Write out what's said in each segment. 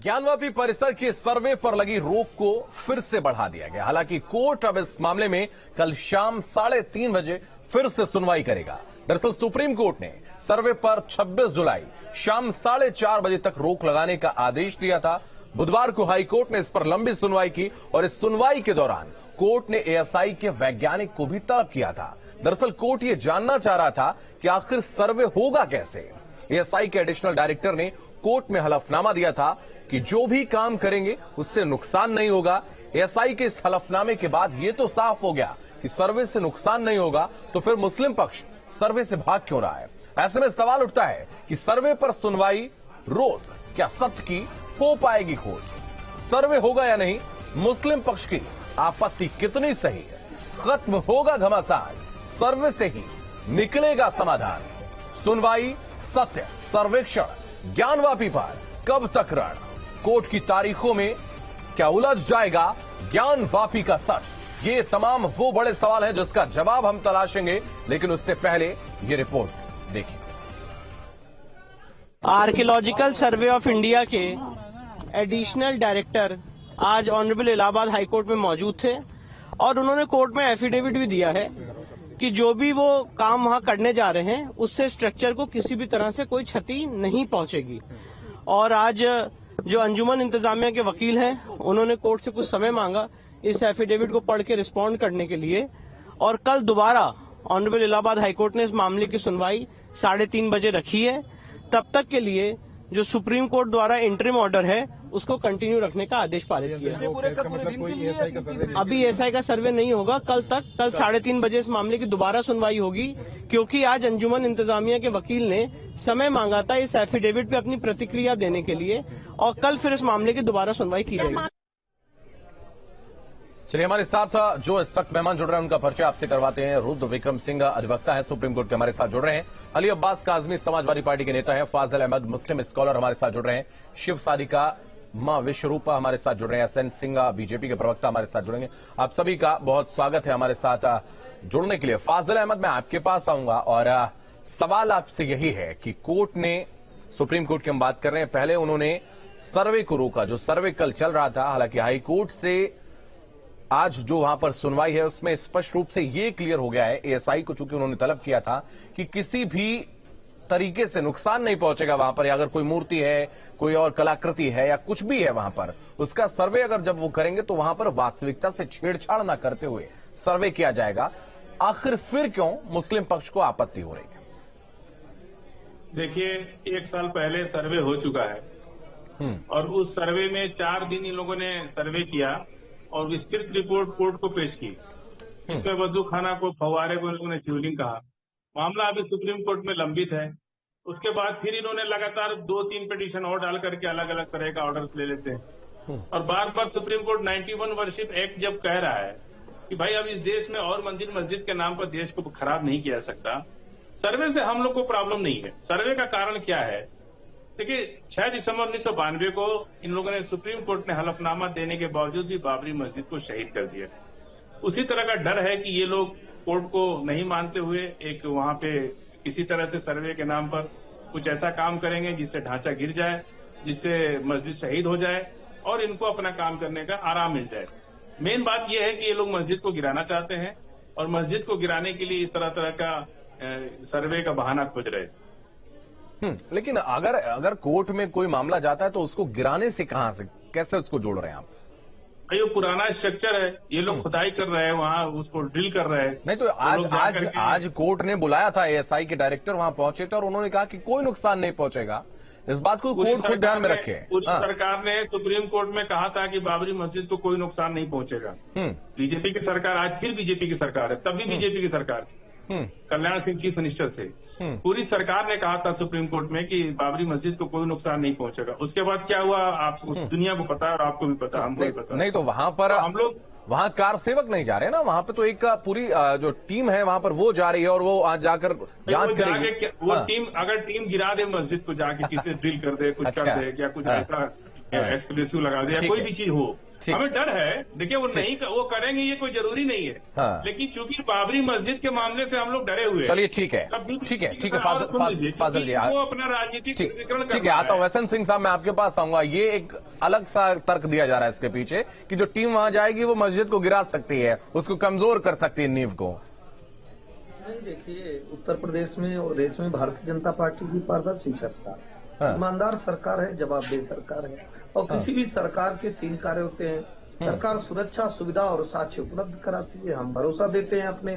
ज्ञानवापी परिसर के सर्वे पर लगी रोक को फिर से बढ़ा दिया गया। हालांकि कोर्ट अब इस मामले में कल शाम 3:30 बजे फिर से सुनवाई करेगा। दरअसल सुप्रीम कोर्ट ने सर्वे पर 26 जुलाई शाम 4:30 बजे तक रोक लगाने का आदेश दिया था। बुधवार को हाई कोर्ट ने इस पर लंबी सुनवाई की और इस सुनवाई के दौरान कोर्ट ने एएसआई के वैज्ञानिक को भी तलब किया था। दरअसल कोर्ट ये जानना चाह रहा था कि आखिर सर्वे होगा कैसे। एएसआई के एडिशनल डायरेक्टर ने कोर्ट में हलफनामा दिया था कि जो भी काम करेंगे उससे नुकसान नहीं होगा। एएसआई के इस हलफनामे के बाद यह तो साफ हो गया कि सर्वे से नुकसान नहीं होगा, तो फिर मुस्लिम पक्ष सर्वे से भाग क्यों रहा है? ऐसे में सवाल उठता है कि सर्वे पर सुनवाई रोज क्या सत्य की हो पाएगी खोज? सर्वे होगा या नहीं? मुस्लिम पक्ष की आपत्ति कितनी सही है? खत्म होगा घमासान? सर्वे से ही निकलेगा समाधान? सुनवाई, सत्य, सर्वेक्षण, ज्ञानवापी पर कब तक रण? कोर्ट की तारीखों में क्या उलझ जाएगा ज्ञानवापी का सच? ये तमाम वो बड़े सवाल हैं जिसका जवाब हम तलाशेंगे, लेकिन उससे पहले ये रिपोर्ट देखिए। आर्कियोलॉजिकल सर्वे ऑफ इंडिया के एडिशनल डायरेक्टर आज ऑनरेबल इलाहाबाद हाई कोर्ट में मौजूद थे और उन्होंने कोर्ट में एफिडेविट भी दिया है कि जो भी वो काम वहां करने जा रहे हैं उससे स्ट्रक्चर को किसी भी तरह से कोई क्षति नहीं पहुंचेगी। और आज जो अंजुमन इंतजामिया के वकील हैं उन्होंने कोर्ट से कुछ समय मांगा इस एफिडेविट को पढ़ के रिस्पॉन्ड करने के लिए, और कल दोबारा ऑनरेबल इलाहाबाद हाईकोर्ट ने इस मामले की सुनवाई 3:30 बजे रखी है। तब तक के लिए जो सुप्रीम कोर्ट द्वारा इंटरिम ऑर्डर है उसको कंटिन्यू रखने का आदेश पारित किया है। अभी एएसआई का सर्वे नहीं होगा। कल 3:30 बजे इस मामले की दोबारा सुनवाई होगी, क्योंकि आज अंजुमन इंतजामिया के वकील ने समय मांगा था इस एफिडेविट पे अपनी प्रतिक्रिया देने के लिए, और कल फिर इस मामले की दोबारा सुनवाई की जाएगी। चलिए, हमारे साथ जो इस वक्त मेहमान जुड़ रहे हैं उनका परिचय आपसे करवाते हैं। रुद्र विक्रम सिंह अधिवक्ता है, सुप्रीम कोर्ट के हमारे साथ जुड़ रहे हैं। अली अब्बास काजमी समाजवादी पार्टी के नेता हैं। फाजिल अहमद मुस्लिम स्कॉलर हमारे साथ जुड़ रहे हैं। शिव सादिका मां विश्वरूपा हमारे साथ जुड़ रहे हैं। एसएन सिंह बीजेपी के प्रवक्ता हमारे साथ जुड़ेंगे। आप सभी का बहुत स्वागत है हमारे साथ जुड़ने के लिए। फाजिल अहमद, मैं आपके पास आऊंगा और सवाल आपसे यही है कि कोर्ट ने, सुप्रीम कोर्ट की हम बात कर रहे हैं, पहले उन्होंने सर्वे को रोका, जो सर्वे कल चल रहा था। हालांकि हाईकोर्ट से आज जो वहां पर सुनवाई है उसमें स्पष्ट रूप से ये क्लियर हो गया है, एएसआई को चूंकि उन्होंने तलब किया था कि किसी भी तरीके से नुकसान नहीं पहुंचेगा वहां पर, या अगर कोई मूर्ति है, कोई और कलाकृति है या कुछ भी है वहां पर, उसका सर्वे अगर जब वो करेंगे तो वहां पर वास्तविकता से छेड़छाड़ ना करते हुए सर्वे किया जाएगा। आखिर फिर क्यों मुस्लिम पक्ष को आपत्ति हो रही है? देखिए, 1 साल पहले सर्वे हो चुका है और उस सर्वे में 4 दिन इन लोगों ने सर्वे किया और विस्तृत रिपोर्ट कोर्ट को पेश की। इसमें वजू खाना को, फव्वारे को इन लोगों ने शिवलिंग कहा। मामला अभी सुप्रीम कोर्ट में लंबित है। उसके बाद फिर इन्होंने लगातार 2-3 पिटीशन और डाल करके अलग अलग तरह का ऑर्डर ले लेते हैं और बार बार सुप्रीम कोर्ट 91 वर्शिप एक्ट जब कह रहा है कि भाई अब इस देश में और मंदिर मस्जिद के नाम पर देश को खराब नहीं किया सकता, सर्वे से हम लोग को प्रॉब्लम नहीं है। सर्वे का कारण क्या है? देखिए, 6 दिसंबर 1992 को इन लोगों ने, सुप्रीम कोर्ट ने हलफनामा देने के बावजूद भी बाबरी मस्जिद को शहीद कर दिया। उसी तरह का डर है कि ये लोग कोर्ट को नहीं मानते हुए एक वहां पे किसी तरह से सर्वे के नाम पर कुछ ऐसा काम करेंगे जिससे ढांचा गिर जाए, जिससे मस्जिद शहीद हो जाए और इनको अपना काम करने का आराम मिल जाए। मेन बात यह है कि ये लोग मस्जिद को गिराना चाहते हैं और मस्जिद को गिराने के लिए तरह तरह का सर्वे का बहाना खोज रहे हैं। लेकिन अगर कोर्ट में कोई मामला जाता है तो उसको गिराने से कहां से, कैसे उसको जोड़ रहे हैं आप? ये पुराना स्ट्रक्चर है, ये लोग खुदाई कर रहे हैं वहाँ, उसको ड्रिल कर रहे हैं। नहीं तो आज कोर्ट ने बुलाया था, एएसआई के डायरेक्टर वहां पहुंचे थे और उन्होंने कहा कि कोई नुकसान नहीं पहुंचेगा। इस बात को कोर्ट खुद ध्यान में रखे। पूरी सरकार ने सुप्रीम कोर्ट में कहा था कि बाबरी मस्जिद को कोई नुकसान नहीं पहुंचेगा। बीजेपी की सरकार, आज फिर बीजेपी की सरकार है, तब भी बीजेपी की सरकार थी, कल्याण सिंह चीफ मिनिस्टर थे। पूरी सरकार ने कहा था सुप्रीम कोर्ट में कि बाबरी मस्जिद को कोई नुकसान नहीं पहुंचेगा। उसके बाद क्या हुआ, आप उस दुनिया को पता है और आपको भी पता, हमको भी पता। नहीं तो वहां पर हम लोग, वहां कार सेवक नहीं जा रहे ना, वहां पे तो एक पूरी जो टीम है वहां पर वो जा रही है और वो आज जाकर जांच करेगी। वो टीम अगर टीम गिरा दे मस्जिद को, जाके किसी ड्रिल कर दे, कुछ कर दे, क्या कुछ ऐसा एक्सप्रेसिव लगा दिया, कोई भी चीज हो, हमें डर है। देखिए वो नहीं, वो करेंगे ये कोई जरूरी नहीं है। हाँ। लेकिन चूंकि बाबरी मस्जिद के मामले से हम लोग डरे हुए हैं। चलिए ठीक है, ठीक है, ठीक है फाजिल जी, वो अपना राजनीतिक ध्रुवीकरण ठीक है, आता हूं। वैसन सिंह साहब, मैं आपके पास आऊंगा। ये एक अलग सा तर्क दिया जा रहा है इसके पीछे कि जो टीम वहां जाएगी वो मस्जिद को गिरा सकती है, उसको कमजोर कर सकती है, नींव को। नहीं, देखिए उत्तर प्रदेश में और देश में भारतीय जनता पार्टी की पारदर्शी सरकार, ईमानदार सरकार है, जवाबदेह सरकार है। और किसी भी सरकार के 3 कार्य होते हैं। सरकार सुरक्षा, सुविधा और साक्ष्य उपलब्ध कराती है। हम भरोसा देते हैं अपने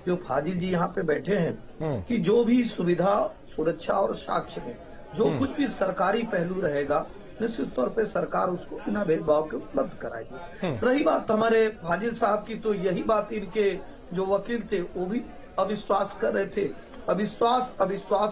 जो फाजिल जी यहाँ पे बैठे हैं कि जो भी सुविधा, सुरक्षा और साक्ष्य में जो कुछ भी सरकारी पहलू रहेगा, निश्चित तौर पे सरकार उसको बिना भेदभाव के उपलब्ध कराएगी। रही बात हमारे फाजिल साहब की, तो यही बात इनके जो वकील थे वो भी अविश्वास कर रहे थे। अविश्वास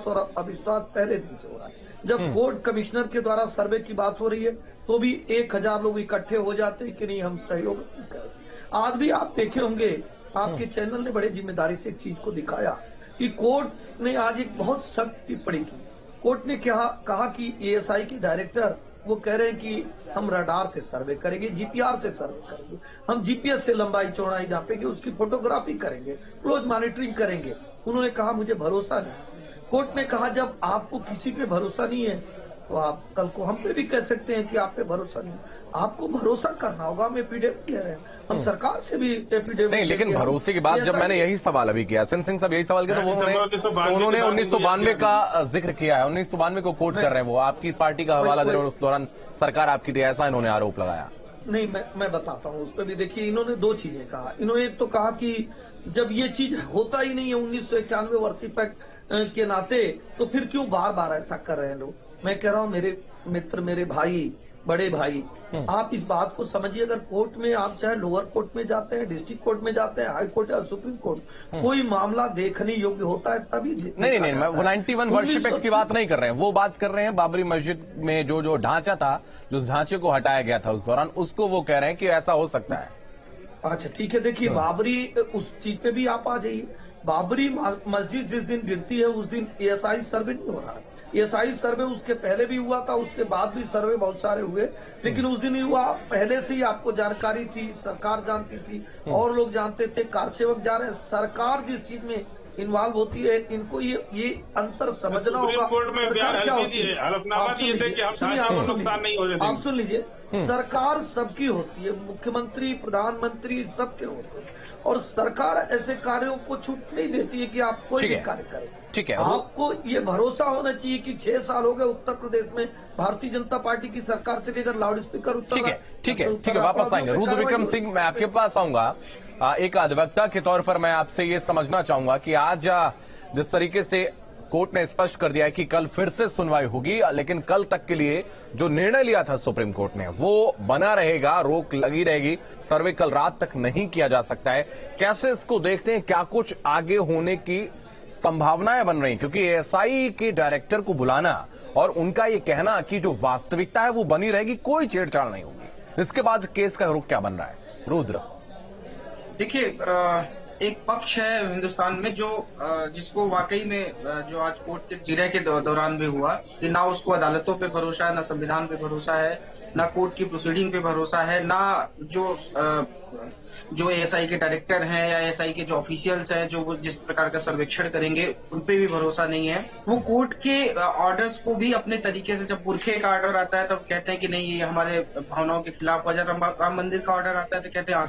और अविश्वास पहले दिन से हो रहा है। जब कोर्ट कमिश्नर के द्वारा सर्वे की बात हो रही है तो भी 1000 लोग इकट्ठे हो जाते हैं कि नहीं हम सहयोग करें। आज भी आप देखे होंगे, आपके चैनल ने बड़े जिम्मेदारी से एक चीज को दिखाया कि कोर्ट ने आज एक बहुत सख्त टिप्पणी की। कोर्ट ने कहा कि एएसआई के डायरेक्टर वो कह रहे हैं कि हम रडार से सर्वे करेंगे, जीपीआर से सर्वे करेंगे, हम जीपीएस से लंबाई चौड़ाई नापेंगे, उसकी फोटोग्राफी करेंगे, रोज मॉनिटरिंग करेंगे। उन्होंने कहा मुझे भरोसा नहीं। कोर्ट ने कहा जब आपको किसी पे भरोसा नहीं है तो आप कल को हम पे भी कह सकते हैं कि आप पे भरोसा नहीं, आपको भरोसा करना होगा। हम एफिडेविट ले रहे हैं, हम सरकार से भी एफिडेविट नहीं, लेकिन भरोसे की बात जब मैंने यही सवाल अभी किया, सिंह साहब यही सवाल किया, तो उन्होंने 1992 का जिक्र किया है। 1992 को कोट कर रहे हैं वो, आपकी पार्टी का हवाला दे रहे हैं, उस दौरान सरकार आपकी थी, ऐसा इन्होंने आरोप लगाया। नहीं, मैं बताता हूँ उस पर भी। देखिए इन्होंने 2 चीजें कहा। इन्होंने एक तो कहा कि जब ये चीज होता ही नहीं है 1991 वर्षीय एक्ट के नाते, तो फिर क्यों बार बार ऐसा कर रहे हैं लोग। मैं कह रहा हूँ मेरे मित्र, मेरे भाई, बड़े भाई, आप इस बात को समझिए। अगर कोर्ट में आप चाहे लोअर कोर्ट में जाते हैं, डिस्ट्रिक्ट कोर्ट में जाते हैं, हाई कोर्ट या सुप्रीम कोर्ट, कोई मामला देखने योग्य होता है तभी नहीं, मैं 91 वर्षीय एक्ट की बात नहीं कर रहे हैं, वो बात कर रहे हैं बाबरी मस्जिद में जो ढांचा था, जो ढांचे को हटाया गया था उस दौरान, उसको वो कह रहे हैं कि ऐसा हो सकता है। अच्छा ठीक है, देखिए बाबरी, उस चीज पे भी आप आ जाइए। बाबरी मस्जिद जिस दिन गिरती है उस दिन एएसआई सर्वे नहीं हो रहा है। एएसआई सर्वे उसके पहले भी हुआ था, उसके बाद भी सर्वे बहुत सारे हुए, लेकिन उस दिन हुआ पहले से ही आपको जानकारी थी, सरकार जानती थी और लोग जानते थे, कारसेवक जा रहे हैं। सरकार जिस चीज में इन्वॉल्व होती है, इनको ये अंतर समझना होगा। सरकार क्या होती है, आप सुन लीजिए, सरकार सबकी होती है, मुख्यमंत्री, प्रधानमंत्री सबके होते हैं, और सरकार ऐसे कार्यों को छूट नहीं देती है कि आप कोई भी कार्य करें। ठीक है, आपको ये भरोसा होना चाहिए कि 6 साल हो गए उत्तर प्रदेश में भारतीय जनता पार्टी की सरकार से लेकर लाउड स्पीकर उत्तर। ठीक है, वापस आएंगे। रुद्र विक्रम सिंह, मैं आपके पास आऊंगा। एक अधिवक्ता के तौर पर मैं आपसे ये समझना चाहूंगा कि आज जिस तरीके से कोर्ट ने स्पष्ट कर दिया है कि कल फिर से सुनवाई होगी, लेकिन कल तक के लिए जो निर्णय लिया था सुप्रीम कोर्ट ने वो बना रहेगा, रोक लगी रहेगी, सर्वे कल रात तक नहीं किया जा सकता है। कैसे इसको देखते हैं, क्या कुछ आगे होने की संभावनाएं बन रही, क्योंकि एएसआई के डायरेक्टर को बुलाना और उनका ये कहना कि जो वास्तविकता है वो बनी रहेगी, कोई छेड़छाड़ नहीं होगी, इसके बाद केस का रुख क्या बन रहा है? रुद्र, देखिए एक पक्ष है हिंदुस्तान में जो जिसको वाकई में जो आज कोर्ट के जिरह के दौरान भी हुआ कि ना उसको अदालतों पे भरोसा है, ना संविधान पे भरोसा है, ना कोर्ट की प्रोसीडिंग पे भरोसा है, ना जो एएसआई के डायरेक्टर हैं या एएसआई के जो ऑफिशियल्स हैं जो जिस प्रकार का सर्वेक्षण करेंगे उन पे भी भरोसा नहीं है। वो कोर्ट के ऑर्डर्स को भी अपने तरीके से, जब पुरखे का ऑर्डर आता है तब कहते हैं कि नहीं ये हमारे भावनाओं के खिलाफ, जब राम मंदिर का ऑर्डर आता है तो कहते हैं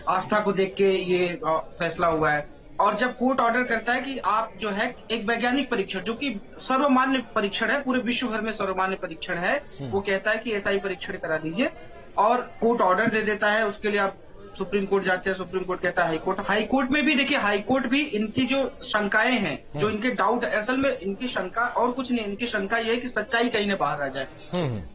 आस्था को देख के ये फैसला हुआ है। और जब कोर्ट ऑर्डर करता है कि आप जो है एक वैज्ञानिक परीक्षण, जो कि सर्वमान्य परीक्षण है, पूरे विश्व भर में सर्वमान्य परीक्षण है, वो कहता है कि एएसआई परीक्षण करा दीजिए, और कोर्ट ऑर्डर दे देता है। उसके लिए आप सुप्रीम कोर्ट जाते हैं, सुप्रीम कोर्ट कहता है हाई कोर्ट में भी, देखिए हाई कोर्ट भी इनकी जो शंकाएं हैं, जो इनके डाउट, असल में इनकी शंका और कुछ नहीं, इनकी शंका ये है कि सच्चाई कहीं न बाहर आ जाए।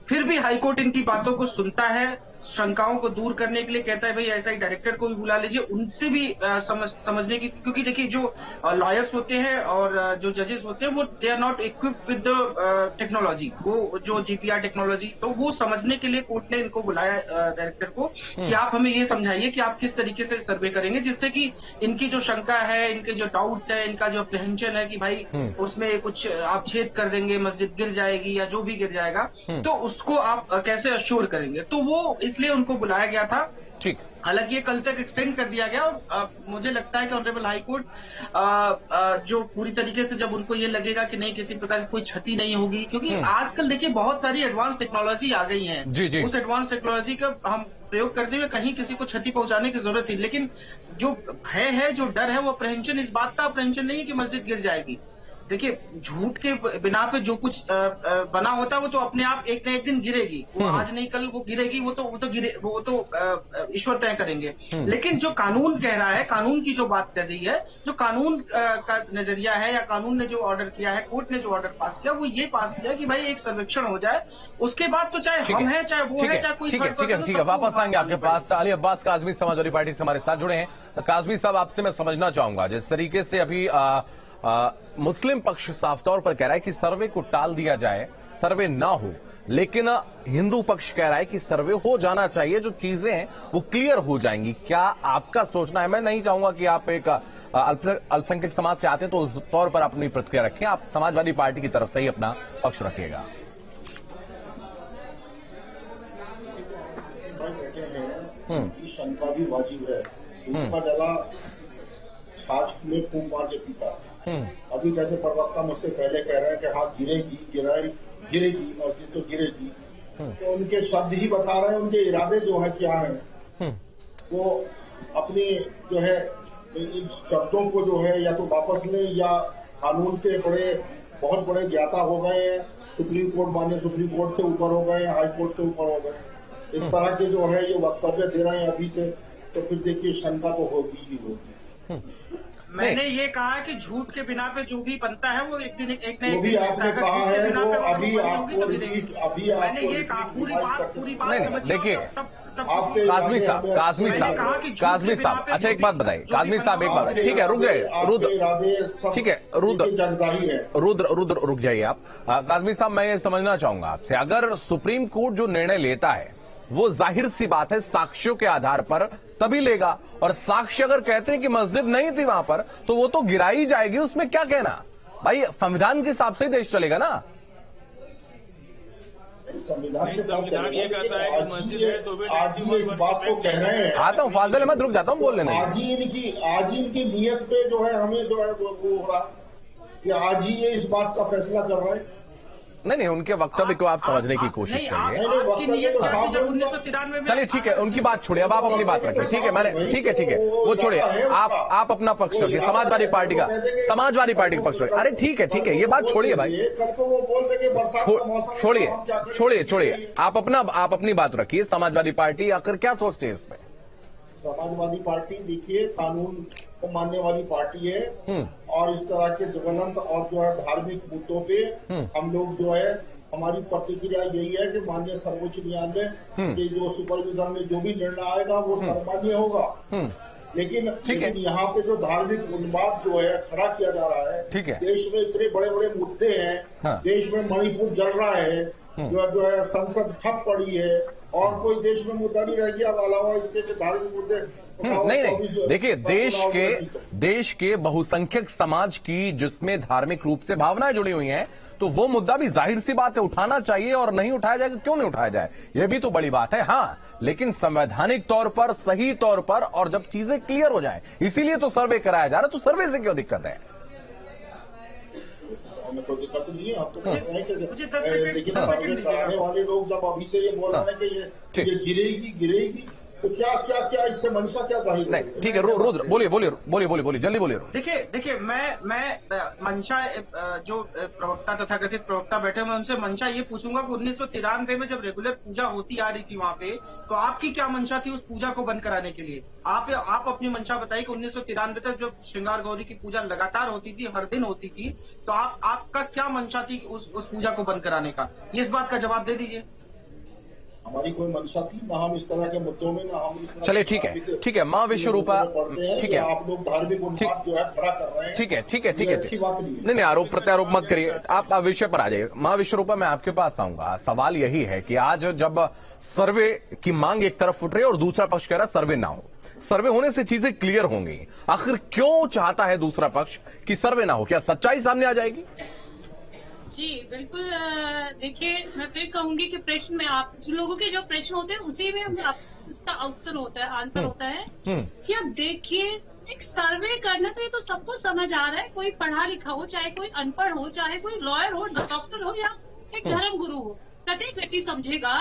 फिर भी हाई कोर्ट इनकी बातों को सुनता है, शंकाओं को दूर करने के लिए कहता है भाई एसआई डायरेक्टर को भी बुला लीजिए, उनसे भी समझने की, क्योंकि देखिए जो लॉयर्स होते हैं और जो जजेस होते हैं वो they are not equipped with the technology, वो जो जीपीआर टेक्नोलॉजी, तो वो समझने के लिए कोर्ट ने इनको बुलाया डायरेक्टर को कि आप हमें ये समझाइए कि आप किस तरीके से सर्वे करेंगे, जिससे कि इनकी जो शंका है, इनके जो डाउट्स है, इनका जो अप्रहेंशन है कि भाई उसमें कुछ आप छेद कर देंगे, मस्जिद गिर जाएगी या जो भी गिर जाएगा, तो उसको आप कैसे अश्योर करेंगे, तो वो इसलिए उनको बुलाया गया था। ठीक, हालांकि ये कल तक एक्सटेंड कर दिया गया और मुझे लगता है कि ऑनरेबल हाई कोर्ट जो पूरी तरीके से जब उनको ये लगेगा कि नहीं किसी प्रकार की कोई क्षति नहीं होगी, क्योंकि आजकल देखिए बहुत सारी एडवांस टेक्नोलॉजी आ गई है, जी। उस एडवांस टेक्नोलॉजी का हम प्रयोग करते हुए कहीं किसी को क्षति पहुंचाने की जरूरत थी, लेकिन जो भय है, जो डर है, वो अप्रहेंशन इस बात का अप्रहेंशन नहीं है कि मस्जिद गिर जाएगी। देखिए झूठ के बिना पे जो कुछ बना होता है वो तो अपने आप एक न एक दिन गिरेगी, वो आज नहीं कल वो गिरेगी, वो तो ईश्वर तय करेंगे। लेकिन जो कानून कह रहा है, कानून की जो बात कर रही है, जो कानून का नजरिया है या कानून ने जो ऑर्डर किया है, कोर्ट ने जो ऑर्डर पास किया, वो ये पास किया कि भाई एक सर्वेक्षण हो जाए, उसके बाद तो चाहे हम है, चाहे वो है, चाहे कोई थर्ड पर्सन, ठीक है, वापस आएंगे आपके पास। अली अब्बास काजमी समाजवादी पार्टी से हमारे साथ जुड़े हैं। काजमी साहब, आपसे मैं समझना चाहूंगा, जिस तरीके से अभी मुस्लिम पक्ष साफ तौर पर कह रहा है कि सर्वे को टाल दिया जाए, सर्वे ना हो, लेकिन हिंदू पक्ष कह रहा है कि सर्वे हो जाना चाहिए, जो चीजें हैं वो क्लियर हो जाएंगी। क्या आपका सोचना है? मैं नहीं चाहूंगा कि आप एक अल्पसंख्यक समाज से आते हैं तो उस तौर पर अपनी प्रतिक्रिया रखें, आप समाजवादी पार्टी की तरफ से ही अपना पक्ष रखिएगा। शंका भी वाजिब है, उनका जला छाछ में फूंक मार के पीता। अभी जैसे प्रवक्ता मुझसे पहले कह रहे हैं कि हाँ गिरेगी मस्जिद तो गिरेगी, तो उनके शब्द ही बता रहे हैं उनके इरादे जो है क्या है। वो अपने जो है इन शब्दों को जो है या तो वापस लें या कानून के बहुत बड़े ज्ञाता हो गए हैं, सुप्रीम कोर्ट माने सुप्रीम कोर्ट से ऊपर हो गए, हाई कोर्ट से ऊपर हो गए, इस तरह के जो है ये वक्तव्य दे रहे हैं अभी से, तो फिर देखिए शंका तो होगी ही होगी। मैंने ये कहा कि झूठ के बिना पे जो भी बनता है वो एक दिन एक वो भी आपने कहा है, वो अभी आपको मैंने ये कहा, पूरी बात समझिए। देखिए काजमी साहब, अच्छा एक बात बताइए, काजमी साहब एक बात, ठीक है, रुक जाइए रुद्र, ठीक है रुद्र रुक जाइए आप। काजमी साहब, मैं ये समझना चाहूंगा आपसे, अगर सुप्रीम कोर्ट जो निर्णय लेता है वो जाहिर सी बात है साक्ष्यों के आधार पर तभी लेगा, और साक्ष्य अगर कहते हैं कि मस्जिद नहीं थी वहां पर तो वो तो गिराई जाएगी, उसमें क्या कहना भाई, संविधान के हिसाब से देश चलेगा ना। संविधान के साथ ये कहता है कि मस्जिद है तो आज ही इस बात को कह रहे हैं। आता हूँ फाजिल अहमद, रुक जाता हूँ बोल लेना। आज ही इनकी नीयत पे जो है हमें जो है वो हो रहा कि आज ही ये इस बात का फैसला कर रहे हैं। नहीं, उनके वक्तव्य को आप समझने की कोशिश करिए। चलिए ठीक है, उनकी बात छोड़िए, अब आप अपनी बात रखिए। ठीक है, मैंने ठीक है वो छोड़िए, आप अपना पक्ष रखिए, समाजवादी पार्टी का पक्ष रखिए। अरे ठीक है, ये बात छोड़िए भाई, छोड़िए, आप अपनी बात रखिए। समाजवादी पार्टी आखिर क्या सोचते हैं इसमें? समाजवादी पार्टी देखिए कानून को मानने वाली पार्टी है, और इस तरह के ज्वलंत और जो है धार्मिक मुद्दों पे हम लोग जो है हमारी प्रतिक्रिया यही है कि माननीय सर्वोच्च न्यायालय के जो सुपरविजन में जो भी निर्णय आएगा वो सर्वमान्य होगा। लेकिन यहाँ पे जो धार्मिक उन्माद जो है खड़ा किया जा रहा है, देश में इतने बड़े बड़े मुद्दे हैं, देश में मणिपुर जल रहा है, जो है संसद ठप पड़ी है, और कोई देश में मुद्दा नहीं रह गया अलावा इसके जो धार्मिक मुद्दे। नहीं, देखिए देश के बहुसंख्यक समाज की जिसमें धार्मिक रूप से भावनाएं जुड़ी हुई हैं, तो वो मुद्दा भी जाहिर सी बात है उठाना चाहिए, और नहीं उठाया जाएगा क्यों नहीं उठाया जाए, ये भी तो बड़ी बात है। हाँ, लेकिन संवैधानिक तौर पर, सही तौर पर, और जब चीजें क्लियर हो जाए, इसीलिए तो सर्वे कराया जा रहा है, तो सर्वे से क्यों दिक्कत है? हमें कोई दिक्कत नहीं है, आप तो कह रहे हैं कि लेकिन सर्वे कराने वाले लोग जब अभी से ये बोल रहे हैं कि ये गिरेगी, तो क्या इससे मंशा क्या जाहिर? नहीं, ठीक है, रुद्र बोलिए, जल्दी बोलिए। देखिए मैं मंशा जो प्रवक्ता तथाकथित प्रवक्ता बैठे, मैं उनसे मंशा ये पूछूंगा कि 1993 में जब रेगुलर पूजा होती आ रही थी वहां पे, तो आपकी क्या मंशा थी उस पूजा को बंद कराने के लिए? आप अपनी मंशा बताइए कि 1993 तक जब श्रृंगार गौरी की पूजा लगातार होती थी, हर दिन होती थी, तो आपका क्या मंशा थी उस पूजा को बंद कराने का? इस बात का जवाब दे दीजिए। हमारी कोई मंशा थी ना, हम इस तरह के मुद्दों में ना हम इस तरह। चलिए ठीक है माँ विश्वरूपा, ठीक है आप लोग धार्मिक उन्माद जो है खड़ा कर रहे हैं। ठीक है अच्छी बात नहीं, आरोप प्रत्यारोप मत करिए, आप विषय पर आ जाइए। माँ विश्वरूपा, मैं आपके पास आऊंगा। सवाल यही है कि आज जब सर्वे की मांग एक तरफ उठ रही है और दूसरा पक्ष कह रहा है सर्वे ना हो, सर्वे होने से चीजें क्लियर होंगी, आखिर क्यों चाहता है दूसरा पक्ष कि सर्वे ना हो? क्या सच्चाई सामने आ जाएगी? जी बिल्कुल। देखिए, मैं फिर कहूंगी कि प्रश्न में आप जो लोगों के जो प्रश्न होते हैं उसी में इसका उत्तर होता है, आंसर होता है कि अब देखिए, एक सर्वे करना तो ये तो सबको समझ आ रहा है, कोई पढ़ा लिखा हो, चाहे कोई अनपढ़ हो, चाहे कोई लॉयर हो, डॉक्टर हो या एक धर्म गुरु हो, प्रत्येक व्यक्ति समझेगा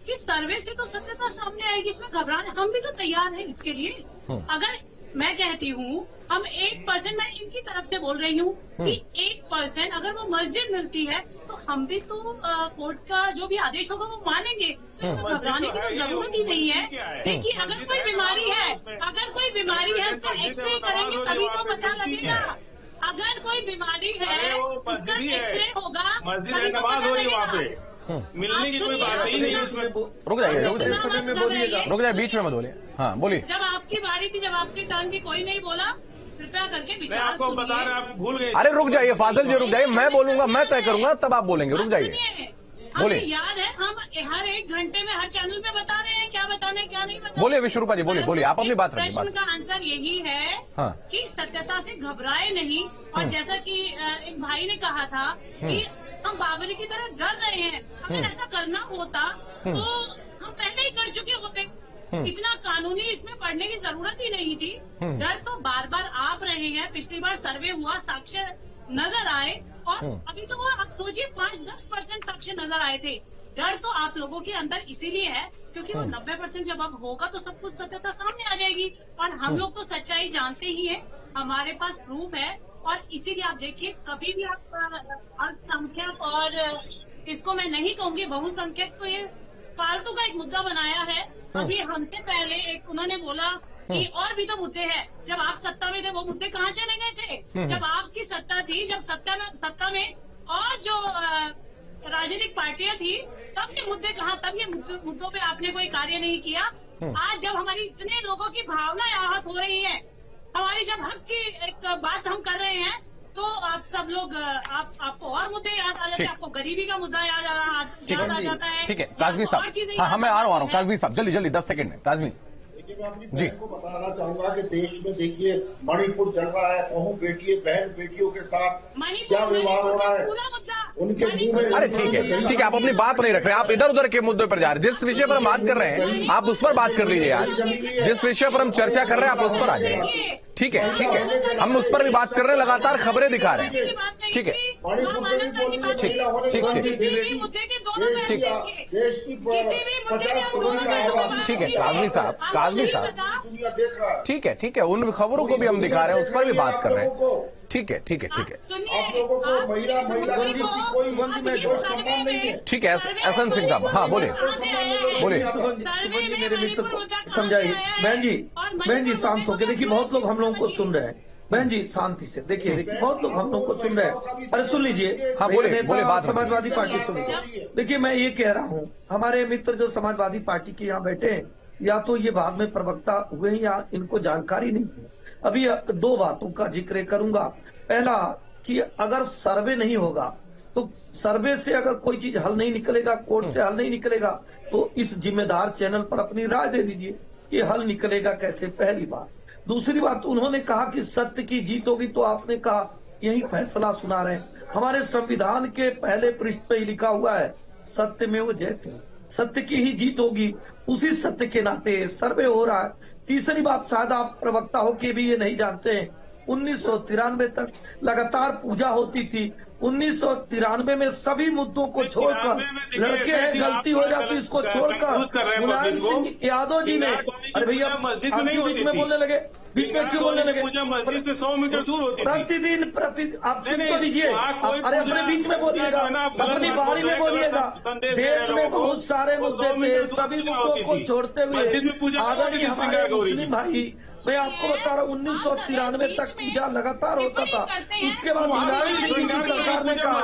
कि सर्वे से तो सत्यता सामने आएगी। इसमें घबराने, हम भी तो तैयार हैं इसके लिए। अगर मैं कहती हूँ हम 1%, मैं इनकी तरफ से बोल रही हूँ कि 1% अगर वो मस्जिद मिलती है तो हम भी तो कोर्ट का जो भी आदेश होगा वो मानेंगे। तो इसमें घबराने की तो जरूरत ही नहीं है। देखिए, अगर कोई बीमारी है उसका एक्सरे करेंगे तभी तो पता लगेगा। अगर कोई बीमारी है उसका एक्सरे होगा तभी तो पता लगेगा। मिलने की कोई बात ही नहीं है इसमें। रुक जाइए, बीच में मत बोलिए। हाँ बोलिए। जब आपकी बारी थी, जब आपकी टर्न थी, कोई नहीं बोला, कृपया करके विचार सुनिए। आपको बता रहे, आप भूल गए। अरे रुक जाइए फाजिल जी, रुक जाइए, मैं बोलूंगा, मैं तय करूंगा, तब आप बोलेंगे। रुक जाइए, बोलिए। याद है, हम हर 1 घंटे में हर चैनल पे बता रहे हैं क्या बताना है क्या नहीं बताना। बोलिए विश्वरूपा जी, बोलिए, आप अपनी बात रखिए। प्रश्न का आंसर यही है कि सत्यता से घबराए नहीं। और जैसा कि एक भाई ने कहा था कि हम बाबरी की तरह डर रहे हैं, अगर ऐसा करना होता तो हम पहले ही कर चुके होते। इतना कानूनी इसमें पढ़ने की जरूरत ही नहीं थी। डर तो बार बार आप रहे हैं। पिछली बार सर्वे हुआ, साक्ष्य नजर आए, और अभी तो वो आप सोचिए 5-10% साक्ष्य नजर आए थे। डर तो आप लोगों के अंदर इसीलिए है क्योंकि वो 90% जब अब होगा तो सब कुछ सत्यता सामने आ जाएगी। और हम लोग तो सच्चाई जानते ही है, हमारे पास प्रूफ है। और इसीलिए आप देखिए, कभी भी आप अल्पसंख्यक और इसको मैं नहीं कहूंगी बहुसंख्यक, तो ये फालतू का एक मुद्दा बनाया है। अभी हमसे पहले एक उन्होंने बोला कि और भी तो मुद्दे हैं। जब आप सत्ता में थे वो मुद्दे कहाँ चले गए थे? जब आपकी सत्ता थी, जब सत्ता में और जो राजनीतिक पार्टियां थी, तब ये मुद्दे कहाँ? तब ये मुद्दों पे आपने कोई कार्य नहीं किया। आज जब हमारी इतने लोगों की भावनाएं आहत हो रही है, हमारी जब हक की एक बात हम कर रहे हैं, तो आप सब लोग आपको और मुद्दे याद आ जाते हैं। आपको गरीबी का मुद्दा याद आ जाता है। ठीक है काजमी साहब, हाँ मैं आ रहा हूँ काजमी साहब, जल्दी 10 सेकंड में। काजमी देखिए, मैं अपनी बहन को बताना चाहूंगा कि देश में देखिए मणिपुर चल रहा है, कहूँ बहन बेटियों के साथ क्या व्यवहार हो रहा है उनके मुंह में। अरे ठीक है, आप अपनी बात नहीं रख रहे, आप इधर उधर के मुद्दे पर जा रहे हैं। जिस विषय पर हम बात कर रहे हैं आप उस पर बात कर लीजिए यार। जिस विषय पर हम चर्चा कर रहे हैं आप उस पर आ जाइए। ठीक है, हम उस पर भी बात कर रहे हैं, लगातार खबरें दिखा रहे हैं। ठीक है, ठीक है काजमी साहब, ठीक है, उन खबरों को भी हम दिखा रहे हैं, उस पर भी बात कर रहे हैं। ठीक है आप लोगों को महिला कोई सम्मान नहीं है। ठीक है, एसएन सिंह साहब, हाँ बोलिए। सुमन जी मेरे मित्र को समझाइए। बहन जी शांत होकर देखिए, बहुत लोग हम लोगों को सुन रहे हैं। बहन जी शांति से देखिए, बहुत लोग हम लोगों को सुन रहे हैं। अरे सुन लीजिए, हाँ बोले बात। समाजवादी पार्टी सुन लीजिए। देखिए, मैं ये कह रहा हूँ, हमारे मित्र जो समाजवादी पार्टी के यहाँ बैठे हैं, या तो ये बाद में प्रवक्ता हुए हैं या इनको जानकारी नहीं है। अभी 2 बातों का जिक्र करूंगा। पहला कि अगर सर्वे नहीं होगा तो सर्वे से अगर कोई चीज हल नहीं निकलेगा, कोर्ट से हल नहीं निकलेगा, तो इस जिम्मेदार चैनल पर अपनी राय दे दीजिए कि हल निकलेगा कैसे, पहली बात। दूसरी बात, उन्होंने कहा कि सत्य की जीत होगी, तो आपने कहा यही फैसला सुना रहे हैं। हमारे संविधान के पहले पृष्ठ पे ही लिखा हुआ है, सत्य में वो जयते, सत्य की ही जीत होगी। उसी सत्य के नाते सर्वे हो रहा है। तीसरी बात, शायद आप प्रवक्ता हो के भी ये नहीं जानते हैं, 1993 तक लगातार पूजा होती थी। 1993 में सभी मुद्दों को छोड़कर, लड़के हैं गलती हो जाती इसको छोड़कर, मुलायम सिंह यादव जी ने, अरे भैया आप क्यों बीच में बोलने लगे? बीच में क्यों बोलने लगे? मस्जिद से 100 मीटर दूर होती प्रतिदिन आप सुन तो लीजिए। अरे अपने बीच में बोलिएगा, अपनी बारी में बोलिएगा। देश में बहुत सारे मुद्दे थे, सभी मुद्दों को छोड़ते हुए आदरणीय हमारे मुस्लिम भाई, मैं आपको बता रहा हूँ 1993 तक पूजा लगातार होता था। उसके बाद मुलायम सिंह जी की सरकार ने कहा।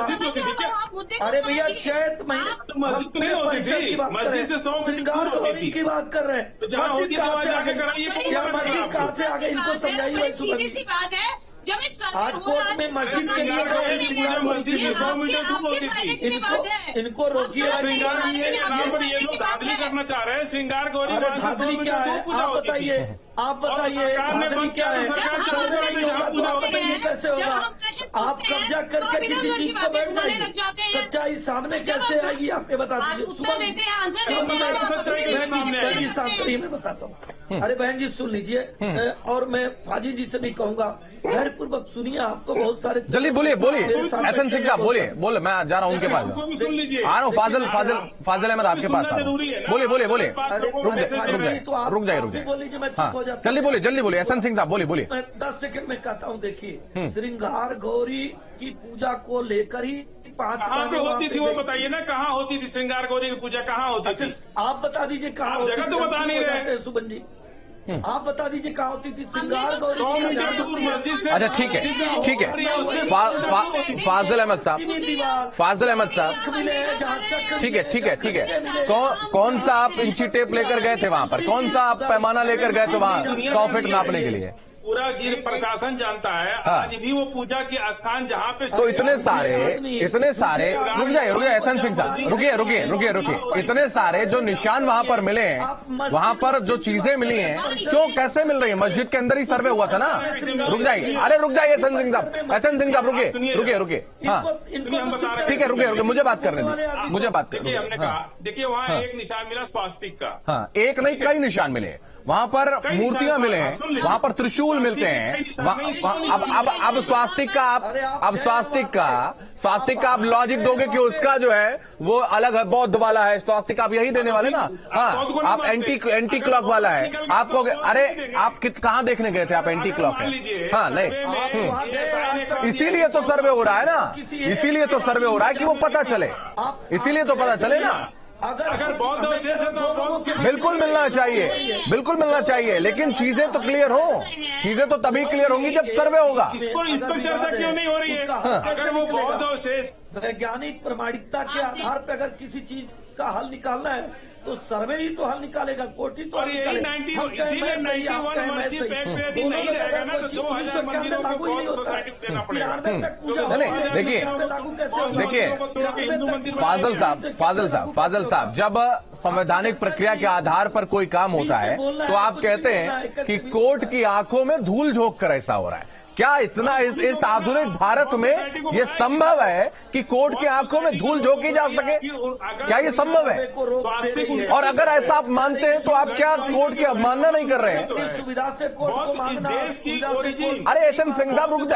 अरे भैया चैत महीने परिषद की बात कर रहे हैं, श्रृंगार गौरी की बात कर रहे हैं, मस्जिद कहाँ से आ गई? या मस्जिद कहाँ से आ गई? इनको समझाइए भाई सुबह। बात है जब एक आज कोर्ट में मस्जिद के लिए गए, श्रृंगार गौरी के लिए। 100 मीटर दूर होती थी। इनको रोकिए। श्रृंगार ये लोग धांधली करना चाह रहे हैं। श्रृंगार गौरी अरे धांधली क्या है आप बताइए, आप बताइए धांधली क्या है? सर्वे नहीं होगा तो आप बताइए कैसे होगा? आप कब्जा करके किसी चीज को बैठ जाइए, सच्चाई सामने कैसे आएगी आप ये बता दीजिए। सुबह मैं बताता हूँ। अरे बहन जी सुन लीजिए, और मैं फाजी जी से भी कहूंगा धैर्यपूर्वक सुनिए। आपको बहुत सारे जल्दी बोलिए एहसन सिंह साहब बोलिए मैं जा रहा हूँ उनके पास, आ रहा हूँ। फाजिल अहमद आपके पास आ रहा हूँ। बोलिए रुक जाइए बोल लीजिए, मैं चुप हो जाता हूँ। जल्दी बोलिए एहसन सिंह साहब बोलिए। मैं 10 सेकंड में कहता हूँ। देखिए श्रृंगार गौरी की पूजा को लेकर ही 5 महीने होती थी, वो बताइए ना कहाँ होती थी श्रृंगार गौरी की पूजा, कहाँ होती थी? आप बता दीजिए कहाँ होती थी? जगह तो बता नहीं रहे सुबन जी, आप बता दीजिए कहाँ होती थी श्रृंगार गौरी? अच्छा ठीक है फाजिल अहमद साहब ठीक है कौन सा आप इंची टेप लेकर गए थे वहाँ पर? कौन सा आप पैमाना लेकर गए थे वहाँ 100 फीट नापने के लिए? पूरा गिर प्रशासन जानता है। आज भी वो पूजा के स्थान जहाँ पे तो इतने सारे रुक जाइए एहसन सिंह साहब रुकिए। इतने सारे जो निशान वहाँ पर मिले हैं, वहाँ पर जो चीजें मिली हैं, क्यों कैसे मिल रही है? मस्जिद के अंदर ही सर्वे हुआ था ना। रुक जाइए एहसन सिंह साहब रुकिए। हाँ ठीक है रुकिए मुझे बात करने दीजिए, मुझे बात करने हमने कहा देखिए वहाँ एक निशान मिला स्वास्तिक का। हाँ एक नहीं कई निशान मिले वहाँ पर, मूर्तियां मिले हैं वहाँ पर, त्रिशूल मिलते हैं। अब स्वास्तिक का आप लॉजिक दोगे कि उसका जो है वो अलग है, बौद्ध वाला है। स्वास्तिक आप यही देने वाले ना? हाँ आप एंटी क्लॉक वाला है आपको। अरे आप कहाँ देखने गए थे आप एंटी क्लॉक है? हाँ नहीं, इसीलिए तो सर्वे हो रहा है ना, इसीलिए तो सर्वे हो रहा है कि वो पता चले, इसीलिए तो पता चले ना। अगर बौद्ध अवशेष है तो बिल्कुल मिलना चाहिए, लेकिन चीजें तो क्लियर हो। चीजें तो तभी क्लियर होंगी जब सर्वे होगा। इस पर चर्चा क्यों नहीं हो रही है? अगर वो बौद्ध अवशेष वैज्ञानिक प्रमाणिकता के आधार पर अगर किसी चीज का हल निकालना है तो सर्वे ही तो हल निकालेगा, कोर्ट ही तो हल निकालेगा। देखिए फाजिल साहब जब संवैधानिक प्रक्रिया के आधार पर कोई काम होता है तो आप कहते हैं कि कोर्ट की आंखों में धूल झोंक कर ऐसा हो रहा है। क्या इतना इस आधुनिक भारत में ये संभव है कि कोर्ट की आंखों में धूल झोंकी जा सके? क्या ये संभव है? और अगर ऐसा आप मानते हैं तो आप क्या कोर्ट की अवमानना नहीं कर रहे हैं? सुविधा से कोर्ट को मानना। अरे एहसन सिंह साहब रुक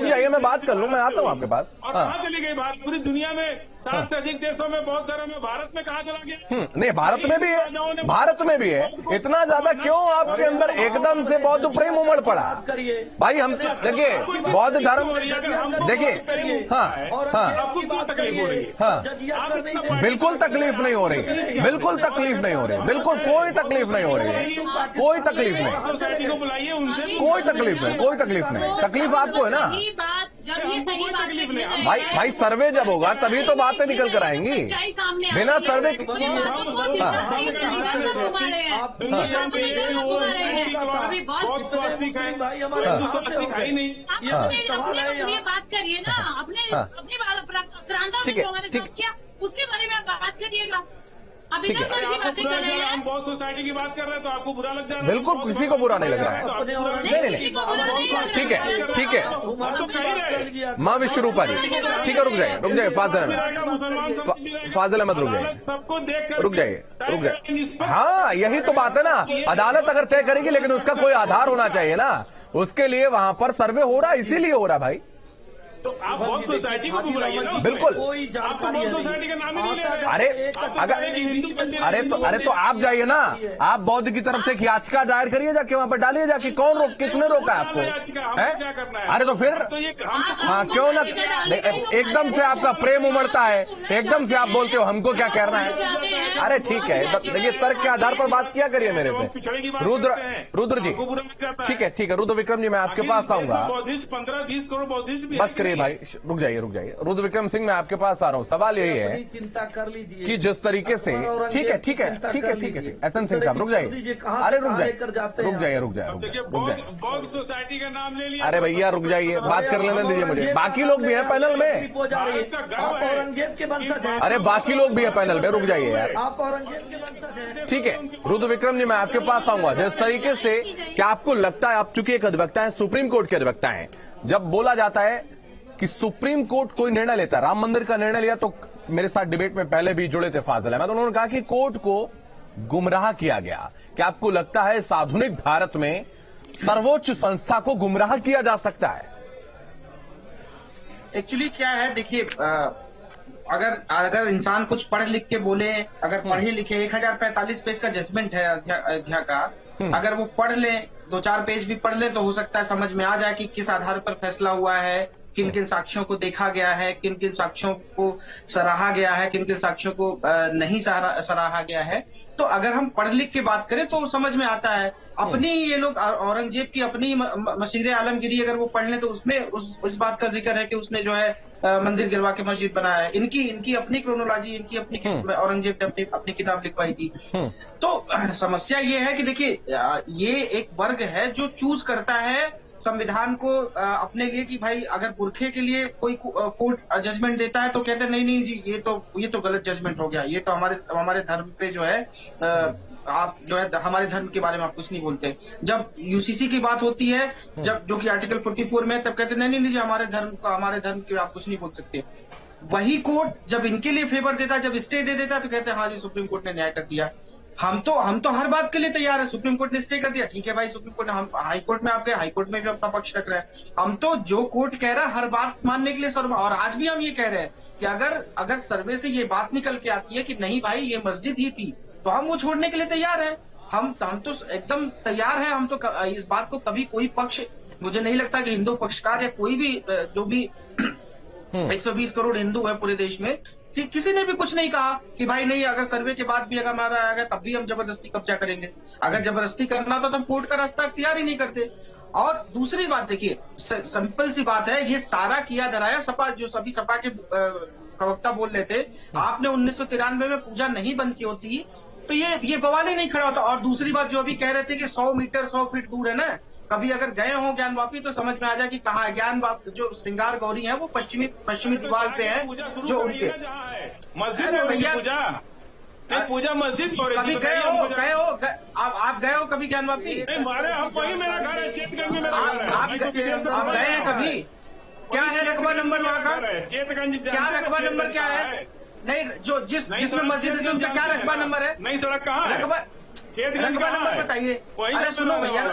जाइए मैं बात कर लूं, मैं आता हूं आपके पास। कहाँ चली गई बात? पूरी दुनिया में 60 से अधिक देशों में बौद्ध धर्म है, भारत में कहाँ चला गया? नहीं भारत में भी है। इतना ज्यादा क्यों आपके अंदर एकदम से बौद्ध प्रेम उमड़ पड़ा? भाई हम देखिए बौद्ध धर्म देखिए हाँ बिल्कुल तकलीफ नहीं हो रही, बिल्कुल कोई तकलीफ नहीं। तकलीफ आपको है ना भाई सर्वे जब होगा तभी तो बातें निकल कर आएंगी। बिना सर्वे ये बात करिए ना, अपने उसके बारे में बात करिएगा। अभी तक की बातें कर रहे हैं, हम बहुत सोसाइटी की बात कर रहे हैं तो आपको बुरा लग जाएगा? बिल्कुल किसी को बुरा नहीं लग रहा है। नहीं ठीक है माँ विश्वरूपा जी ठीक है रुक जाइए फाजिल अहमद रुक जाइए। हाँ यही तो बात है ना, अदालत अगर तय करेगी लेकिन उसका कोई आधार होना चाहिए ना, उसके लिए वहां पर सर्वे हो रहा है, इसीलिए हो रहा है भाई। तो आप बहुत सोसाइटी को बुलाइए ना। बिल्कुल कोई जानकारी सोसाइटी का नाम ही नहीं लेगा। अरे तो आप जाइए ना, आप बौद्ध की तरफ से एक याचिका दायर करिए, जाके वहाँ पर डालिए जाके किसने रोका आपको? अरे तो फिर हाँ क्यों ना, एकदम से आपका प्रेम उमड़ता है, एकदम से आप बोलते हो हमको क्या कहना है। अरे ठीक है देखिए तर्क के आधार पर बात किया करिए मेरे से। रुद्र जी ठीक है रुद्र विक्रम जी मैं आपके पास आऊंगा। 15-20 करोड़ बौद्धिस्ट भी बस करिए जाइए भाई, रुक जाइए। रुद्र विक्रम सिंह, मैं आपके पास आ रहा हूँ। सवाल यही है, चिंता कर लीजिए कि जिस तरीके से, ठीक है एहसन सिंह साहब रुक जाइए, अरे रुक जाइए, बौद्ध सोसाइटी का नाम ले लिया। अरे भैया रुक जाइए, बात कर लेने दीजिए मुझे। बाकी लोग भी हैं पैनल में, आप औरंगजेब के वंशज हैं। अरे बाकी लोग भी हैं पैनल में, रुक जाइए यार। आप औरंगजेब के वंशज हैं। ठीक है रुद्र विक्रम जी, मैं आपके पास आऊंगा। जिस तरीके से, क्या आपको लगता है, आप चूंकि एक अधिवक्ता है, सुप्रीम कोर्ट के अधिवक्ता हैं, जब बोला जाता है कि सुप्रीम कोर्ट कोई निर्णय लेता है, राम मंदिर का निर्णय लिया, तो मेरे साथ डिबेट में पहले भी जुड़े थे फाजिल अहमद, उन्होंने कहा कि कोर्ट को गुमराह किया गया। क्या आपको लगता है इस आधुनिक भारत में सर्वोच्च संस्था को गुमराह किया जा सकता है? एक्चुअली क्या है, देखिए, अगर इंसान कुछ पढ़ लिख के बोले, अगर पढ़े लिखे 1045 पेज का जजमेंट है अयोध्या का, अगर वो पढ़ ले, 2-4 पेज भी पढ़ ले, तो हो सकता है समझ में आ जाए कि किस आधार पर फैसला हुआ है, किन किन साक्ष्यों को देखा गया है, किन किन साक्ष्यों को सराहा गया है, किन किन साक्ष्यों को नहीं सराहा गया है। तो अगर हम पढ़ लिख के बात करें तो समझ में आता है। अपनी ये लोग औरंगजेब की अपनी मशीर आलमगिरी अगर वो पढ़ लें तो उसमें उस बात का जिक्र है कि उसने जो है मंदिर गिरवा के मस्जिद बनाया है। इनकी अपनी क्रोनोलॉजी, इनकी अपनी औरंगजेब ने अपनी किताब लिखवाई थी। तो समस्या ये है कि देखिए, ये एक वर्ग है जो चूज करता है संविधान को अपने लिए, कि भाई अगर पुरखे के लिए कोई कोर्ट जजमेंट देता है तो कहते हैं नहीं जी, ये तो गलत जजमेंट हो गया, ये तो हमारे धर्म पे जो है, आप जो है हमारे धर्म के बारे में आप कुछ नहीं बोलते। जब यूसीसी की बात होती है, जब जो कि आर्टिकल 44 में, तब कहते नहीं जी, हमारे धर्म के आप कुछ नहीं बोल सकते। वही कोर्ट जब इनके लिए फेवर देता है, जब स्टे दे देता है, तो कहते हैं हाँ जी, सुप्रीम कोर्ट ने न्याय कर दिया। हम तो हर बात के लिए तैयार है। सुप्रीम कोर्ट ने स्टे कर दिया, ठीक है भाई, सुप्रीम कोर्ट, हम हाई कोर्ट में आप गए, हाई कोर्ट में भी अपना पक्ष रख रहे हैं। हम तो जो कोर्ट कह रहा है हर बात मानने के लिए सर्व, और आज भी हम ये कह रहे हैं कि अगर सर्वे से ये बात निकल के आती है कि नहीं भाई ये मस्जिद ही थी, तो हम वो छोड़ने के लिए तैयार है। हम तो एकदम तैयार है। हम तो इस बात को कभी कोई पक्ष, मुझे नहीं लगता कि हिंदू पक्षकार या कोई भी जो भी 120 करोड़ हिंदू है पूरे देश में, किसी ने भी कुछ नहीं कहा कि भाई नहीं, अगर सर्वे के बाद भी अगर हमारा आएगा तब भी हम जबरदस्ती कब्जा करेंगे। अगर जबरदस्ती करना था तो हम कोर्ट का रास्ता अख्तियार ही नहीं करते। और दूसरी बात देखिए, सिंपल सी बात है, ये सारा किया धराया सपा, जो सभी सपा के प्रवक्ता बोल रहे थे, आपने 1993 में पूजा नहीं बंद की होती तो ये बवाल ही नहीं खड़ा होता। और दूसरी बात जो अभी कह रहे थे कि 100 मीटर 100 फीट दूर है ना, कभी अगर गए हो ज्ञानवापी तो समझ में आ जाए कि कहाँ है ज्ञानवापी। जो श्रृंगार गौरी है वो पश्चिमी दीवार पे है, जो उनके मस्जिद में भैया पूजा मस्जिद। कभी गए हो आप गए हो कभी ज्ञानवापी? वही मेरा घर है, चेतगंज में मेरा घर है। आप गए हैं कभी? क्या है रकबा नंबर वहाँ का? चेतगंज। क्या रकबा नंबर क्या है? नहीं, जो जिसमें मस्जिद है उसका क्या रकबा नंबर है? नई सड़क कहाँ है? रकबा नंबर बताइए। अरे सुनो भैया,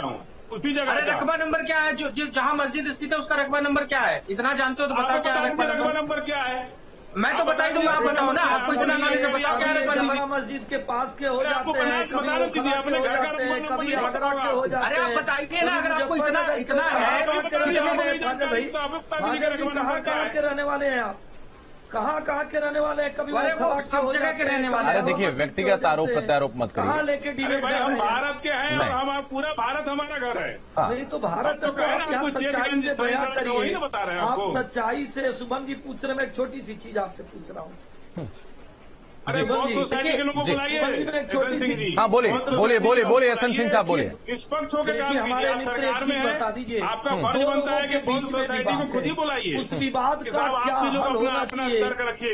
उसी जगह। अरे रकबा नंबर क्या है? जो जहाँ मस्जिद स्थित है उसका रकबा नंबर क्या है? इतना जानते हो तो बताओ क्या रकबा नंबर क्या है? मैं तो बता ही दूंगा, आप बताओ ना, आपको इतना नॉलेज है, बताओ क्या रकबा नंबर। मस्जिद के पास के हो जाते हैं, कभी ओखला के हो जाते हैं, कभी आगरा के हो जाते हैं। अरे आप बताइए ना, अगर आपको इतना है। कहाँ के रहने वाले हैं आप? कहाँ के रहने वाले हैं? कभी सब जगह के रहने वाले हैं। अरे देखिए, व्यक्तिगत आरोप प्रत्यारोप मत करिए। कहाँ लेके डिबेट जा रहे हैं? भारत के हैं और हम पूरा भारत हमारा घर है। नहीं तो भारत तो आप यहाँ सच्चाई से बयां करिए। आप सच्चाई से, शुभम जी पूछ रहे, मैं एक छोटी सी चीज आपसे पूछ रहा हूँ। अरे बहुत सोसाइटी के लोगों को बुलाइए। हाँ बोलिए एहसन सिंह साहब बोलिए। निष्पक्ष होकर देखिए, हमारे मित्र एक चीज बता दीजिए, आपका फर्ज बनता है कि बहुत सोसाइटी को खुद ही बुलाइए। उस विवाद का क्या हल होना चाहिए?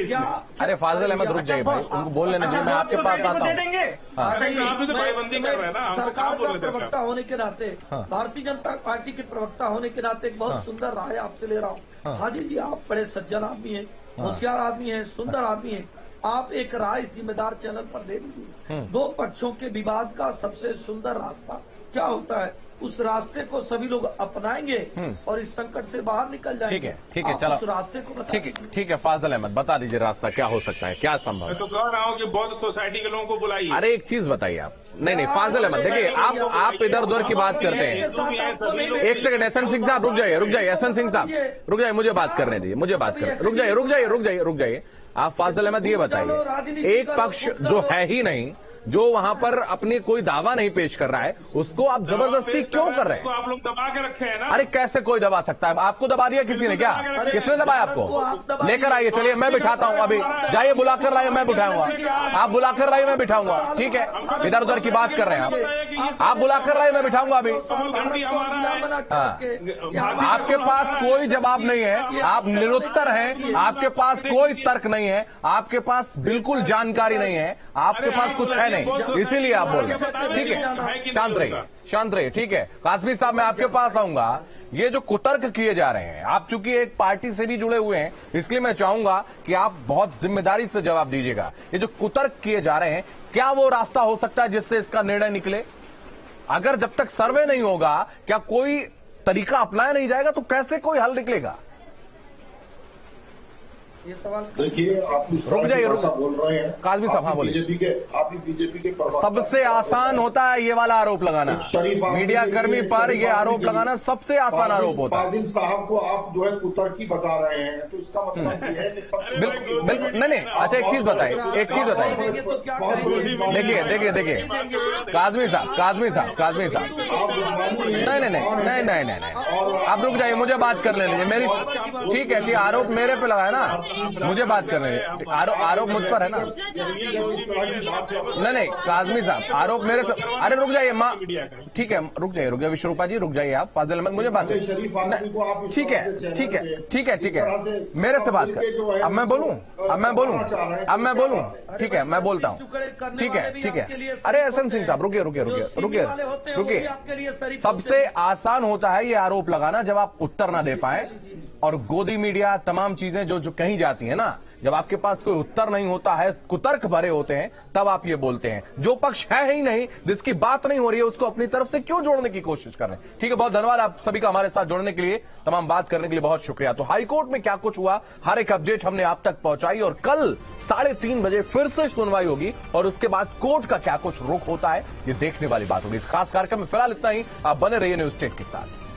क्या? अरे फाजिल अहमद रुक जाइए भाई, उनको बोल लेना चाहिए, मैं आपके पास आता हूँ। सरकार का प्रवक्ता होने के नाते, भारतीय जनता पार्टी के प्रवक्ता होने के नाते एक बहुत सुंदर राय आपसे ले रहा हूँ। हाजी जी, आप बड़े सज्जन आदमी हैं, होशियार आदमी हैं, सुंदर आदमी हैं। आप एक राय जिम्मेदार चैनल पर दे दीजिए। दो पक्षों के विवाद का सबसे सुंदर रास्ता क्या होता है, उस रास्ते को सभी लोग अपनाएंगे और इस संकट से बाहर निकल जाएंगे। ठीक है, चलो उस रास्ते को बता ठीक है फाजिल अहमद, बता दीजिए रास्ता क्या हो सकता है, क्या संभव है। मैं तो कह रहा हूँ कि बौद्ध सोसाइटी के लोगों को बुलाइए। अरे एक चीज बताइए आप। नहीं फाजिल अहमद, देखिए आप इधर उधर की बात करते हैं। एक सेकंड एहसन सिंह साहब रुक जाइए, एहसन सिंह साहब रुक जाइए, मुझे बात करने दीजिए, रुक जाइए। आप फाजिल अहमद ये बताइए, एक पक्ष जो है ही नहीं जो वहां पर अपने कोई दावा नहीं पेश कर रहा है उसको आप जबरदस्ती क्यों कर रहे हैं? आप लोग दबा के रखे हैं ना। अरे कैसे कोई दबा सकता है? आपको दबा दिया किसी ने क्या? किसने दबाया आपको? लेकर आइए, चलिए मैं बिठाता हूं, अभी जाइए बुलाकर लाइए, मैं बिठाऊंगा। आप बुलाकर लाइए, मैं बिठाऊंगा। ठीक है, इधर उधर की बात कर रहे हैं आप बुलाकर लाइए, मैं बिठाऊंगा अभी। आपके पास कोई जवाब नहीं है, आप निरुत्तर हैं, आपके पास कोई तर्क नहीं है, आपके पास बिल्कुल जानकारी नहीं है, आपके पास कुछ है नहीं, इसीलिए आप बोल रहे हैं। ठीक है, शांत रहिए, शांत रहिए। ठीक है कासमी साहब, मैं आपके पास आऊंगा। ये जो कुतर्क किए जा रहे हैं, आप चूंकि एक पार्टी से भी जुड़े हुए हैं, इसलिए मैं चाहूंगा कि आप बहुत जिम्मेदारी से जवाब दीजिएगा। ये जो कुतर्क किए जा रहे हैं, क्या वो रास्ता हो सकता है जिससे इसका निर्णय निकले? अगर जब तक सर्वे नहीं होगा, क्या कोई तरीका अपनाया नहीं जाएगा, तो कैसे कोई हल निकलेगा? ये सवाल देखिए, आप रुक जाइए, बोल रहे हैं काजमी साहब। हाँ बोलिए। बीजेपी के सबसे आसान होता है ये वाला आरोप लगाना, मीडिया कर्मी पर ये आरोप लगाना सबसे आसान आरोप होता है। फाजिल साहब को आप जो है कुतर्की बता रहे हैं, तो इसका मतलब ये है कि बिल्कुल बिल्कुल नहीं। अच्छा, एक चीज बताइए, एक चीज बताइए। देखिए काजमी साहब नहीं, आप रुक जाइए, मुझे बात कर लेने दीजिए मेरी। ठीक है, आरोप मेरे पे लगाए ना, मुझे बात करने दीजिए। आरोप मुझ पर है ना? नहीं काजमी साहब, आरोप मेरे से। अरे रुक जाइए माँ, ठीक है रुक जाइए विश्वरूपा जी, रुक जाइए आप। फाजिल अहमद, मुझे बात ठीक है, मेरे से बात कर। अब मैं बोलूं? ठीक है, मैं बोलता हूं। ठीक है। अरे एसएन सिंह साहब, रुकिए। सबसे आसान होता है ये आरोप लगाना जब आप उत्तर ना दे पाए, और गोदी मीडिया तमाम चीजें जो कही जाती है ना, जब आपके पास कोई उत्तर नहीं होता है, कुतर्क भरे होते हैं, तब आप ये बोलते हैं। जो पक्ष है ही नहीं, जिसकी बात नहीं हो रही है, उसको अपनी तरफ से क्यों जोड़ने की कोशिश कर रहे हैं? ठीक है, बहुत धन्यवाद आप सभी का हमारे साथ जुड़ने के लिए, तमाम बात करने के लिए बहुत शुक्रिया। तो हाईकोर्ट में क्या कुछ हुआ, हर एक अपडेट हमने आप तक पहुंचाई, और कल 3:30 बजे फिर से सुनवाई होगी, और उसके बाद कोर्ट का क्या कुछ रुख होता है, ये देखने वाली बात होगी इस खास कार्यक्रम में। फिलहाल इतना ही, आप बने रहिए न्यूज स्टेट के साथ।